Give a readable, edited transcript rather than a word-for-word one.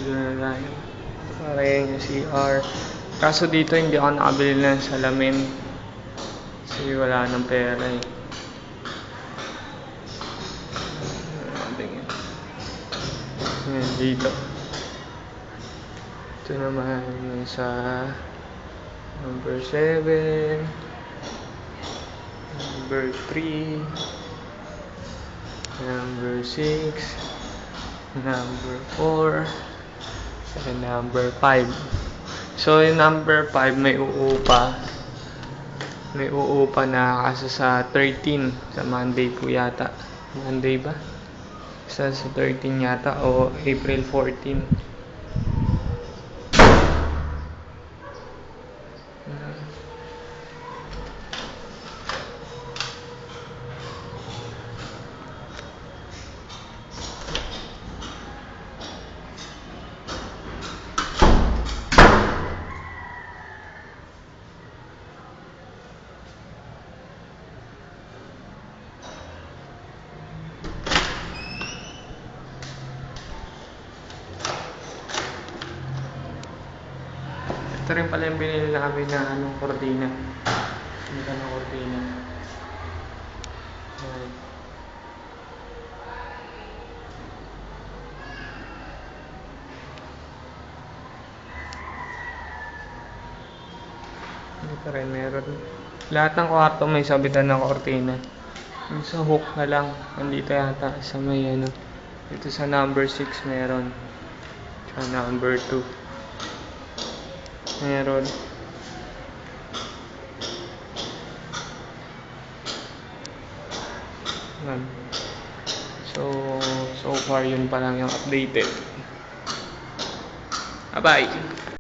Dito na tayo. Para yung CR. Kaso dito hindi ako nakabili ng salamin. Kasi wala nang pera eh. Ayan, dito. Ito naman yung sa number 7, number 3, number 6, number 4, and number 5. So yung number 5 may uupa. May uupa na kaso sa 13. Sa Monday po yata. Monday ba? Sa 13 yata o April 14. Ito rin pala yung binili namin na kortina. Ito na kortina. Ayan. Ito rin meron. Lahat ng kwarto may sabitan ng kortina. Yung sa hook na lang. Nandito yata sa may Dito sa number 6 meron. Sa number 2. Meron. So far yun pa lang yung updated. Bye-bye!